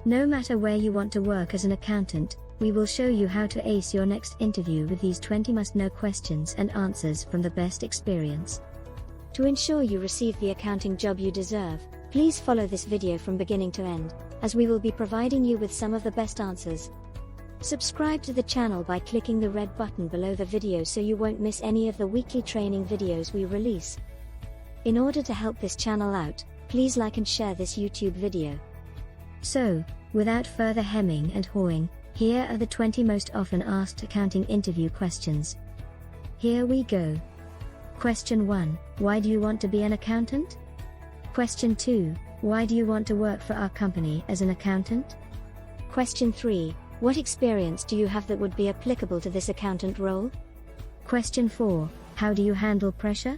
No matter where you want to work as an accountant, we will show you how to ace your next interview with these 20 must-know questions and answers from the best experience. To ensure you receive the accounting job you deserve, please follow this video from beginning to end, as we will be providing you with some of the best answers. Subscribe to the channel by clicking the red button below the video so you won't miss any of the weekly training videos we release. In order to help this channel out, please like and share this YouTube video. So, without further hemming and hawing, here are the 20 most often asked accounting interview questions. Here we go. Question 1. Why do you want to be an accountant? Question 2. Why do you want to work for our company as an accountant? Question 3. What experience do you have that would be applicable to this accountant role? Question 4. How do you handle pressure?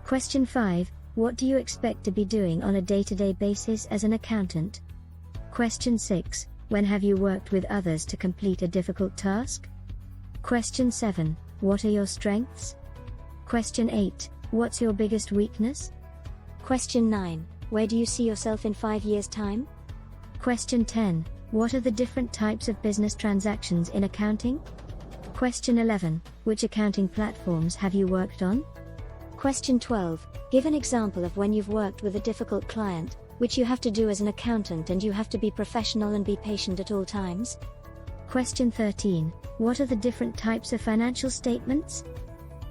Question 5. What do you expect to be doing on a day-to-day basis as an accountant? Question 6. When have you worked with others to complete a difficult task? Question 7. What are your strengths? Question 8. What's your biggest weakness? Question 9. Where do you see yourself in 5 years' time? Question 10. What are the different types of business transactions in accounting? Question 11. Which accounting platforms have you worked on? Question 12. Give an example of when you've worked with a difficult client, which you have to do as an accountant and you have to be professional and be patient at all times. Question 13. What are the different types of financial statements?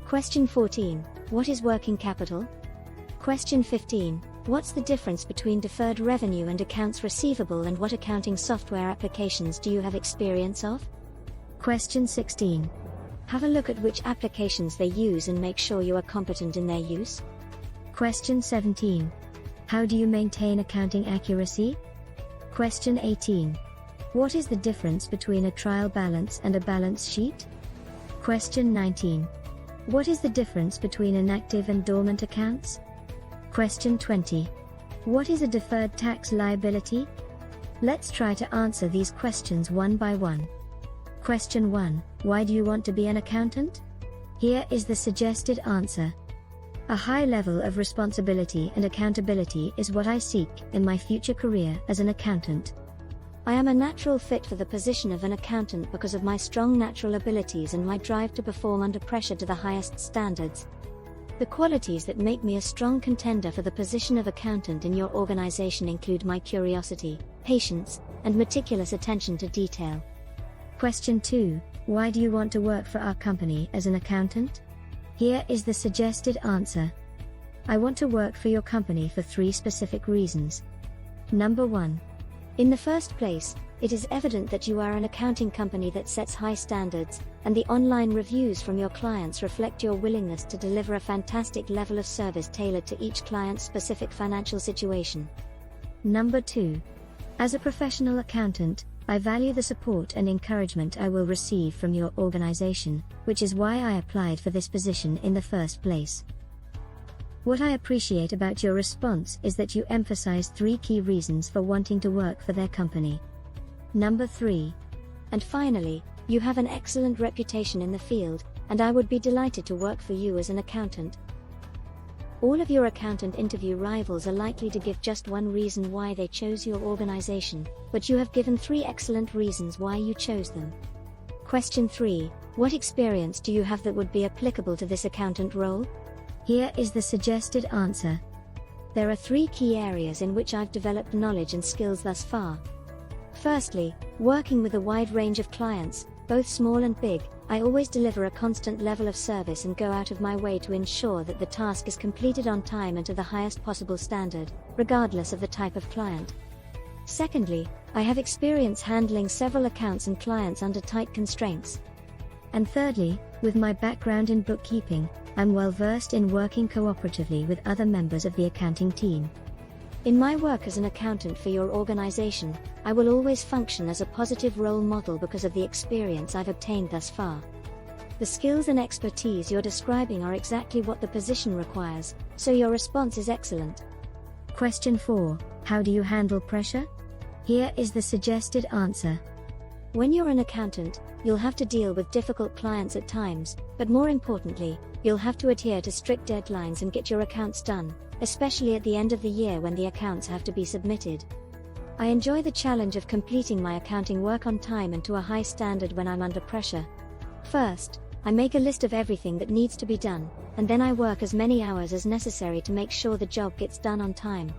Question 14. What is working capital? Question 15. What's the difference between deferred revenue and accounts receivable, and what accounting software applications do you have experience of? Question 16. Have a look at which applications they use and make sure you are competent in their use. Question 17. How do you maintain accounting accuracy? Question 18. What is the difference between a trial balance and a balance sheet? Question 19. What is the difference between inactive and dormant accounts? Question 20. What is a deferred tax liability? Let's try to answer these questions one by one. Question 1. Why do you want to be an accountant? Here is the suggested answer. A high level of responsibility and accountability is what I seek in my future career as an accountant. I am a natural fit for the position of an accountant because of my strong natural abilities and my drive to perform under pressure to the highest standards. The qualities that make me a strong contender for the position of accountant in your organization include my curiosity, patience, and meticulous attention to detail. Question 2. Why do you want to work for our company as an accountant? Here is the suggested answer. I want to work for your company for 3 specific reasons. Number 1. In the first place, it is evident that you are an accounting company that sets high standards, and the online reviews from your clients reflect your willingness to deliver a fantastic level of service tailored to each client's specific financial situation. Number 2. As a professional accountant, I value the support and encouragement I will receive from your organization, which is why I applied for this position in the first place. What I appreciate about your response is that you emphasize 3 key reasons for wanting to work for their company. Number 3. And finally, you have an excellent reputation in the field, and I would be delighted to work for you as an accountant. All of your accountant interview rivals are likely to give just one reason why they chose your organization, but you have given 3 excellent reasons why you chose them. Question 3. What experience do you have that would be applicable to this accountant role? Here is the suggested answer. There are 3 key areas in which I've developed knowledge and skills thus far. Firstly, working with a wide range of clients, both small and big, I always deliver a constant level of service and go out of my way to ensure that the task is completed on time and to the highest possible standard, regardless of the type of client. Secondly, I have experience handling several accounts and clients under tight constraints. And thirdly, with my background in bookkeeping, I'm well versed in working cooperatively with other members of the accounting team. In my work as an accountant for your organization, I will always function as a positive role model because of the experience I've obtained thus far. The skills and expertise you're describing are exactly what the position requires, so your response is excellent. Question 4. How do you handle pressure? Here is the suggested answer. When you're an accountant, you'll have to deal with difficult clients at times, but more importantly, you'll have to adhere to strict deadlines and get your accounts done, especially at the end of the year when the accounts have to be submitted. I enjoy the challenge of completing my accounting work on time and to a high standard when I'm under pressure. First, I make a list of everything that needs to be done, and then I work as many hours as necessary to make sure the job gets done on time.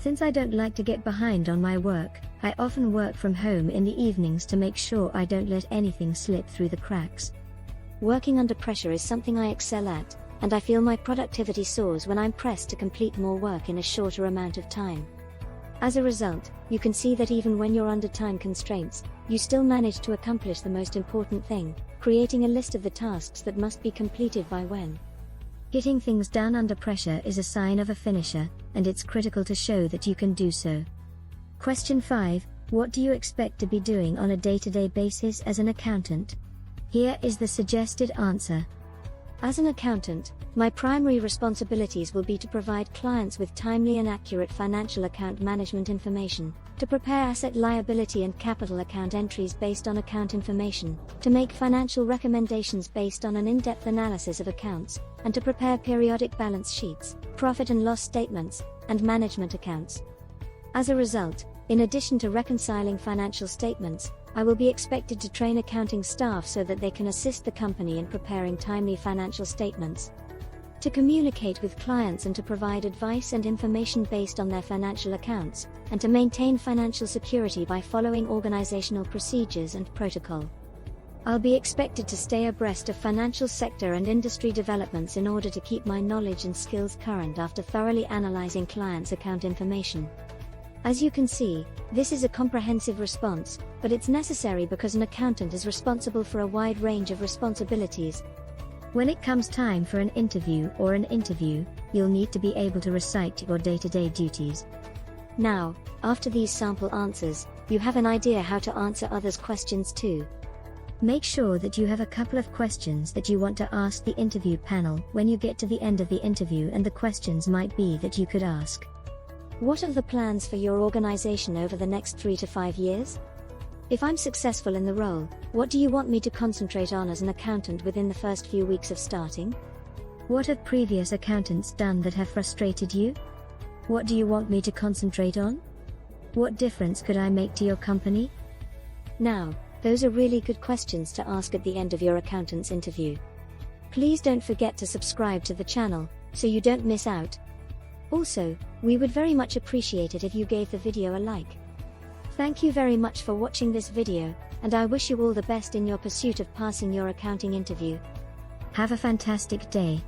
Since I don't like to get behind on my work, I often work from home in the evenings to make sure I don't let anything slip through the cracks. Working under pressure is something I excel at, and I feel my productivity soars when I'm pressed to complete more work in a shorter amount of time. As a result, you can see that even when you're under time constraints, you still manage to accomplish the most important thing, creating a list of the tasks that must be completed by when. Getting things done under pressure is a sign of a finisher, and it's critical to show that you can do so. Question 5. What do you expect to be doing on a day-to-day basis as an accountant? Here is the suggested answer. As an accountant, my primary responsibilities will be to provide clients with timely and accurate financial account management information, to prepare asset liability and capital account entries based on account information, to make financial recommendations based on an in-depth analysis of accounts, and to prepare periodic balance sheets, profit and loss statements, and management accounts. As a result, in addition to reconciling financial statements, I will be expected to train accounting staff so that they can assist the company in preparing timely financial statements, to communicate with clients and to provide advice and information based on their financial accounts, and to maintain financial security by following organizational procedures and protocol. I'll be expected to stay abreast of financial sector and industry developments in order to keep my knowledge and skills current after thoroughly analyzing clients' account information. As you can see, this is a comprehensive response, but it's necessary because an accountant is responsible for a wide range of responsibilities. When it comes time for an interview, you'll need to be able to recite your day-to-day duties. Now, after these sample answers, you have an idea how to answer others' questions too. Make sure that you have a couple of questions that you want to ask the interview panel when you get to the end of the interview, and the questions might be that you could ask. What are the plans for your organization over the next 3 to 5 years? If I'm successful in the role, what do you want me to concentrate on as an accountant within the first few weeks of starting? What have previous accountants done that have frustrated you? What do you want me to concentrate on? What difference could I make to your company? Now, those are really good questions to ask at the end of your accountant's interview. Please don't forget to subscribe to the channel, so you don't miss out. Also, we would very much appreciate it if you gave the video a like. Thank you very much for watching this video, and I wish you all the best in your pursuit of passing your accounting interview. Have a fantastic day.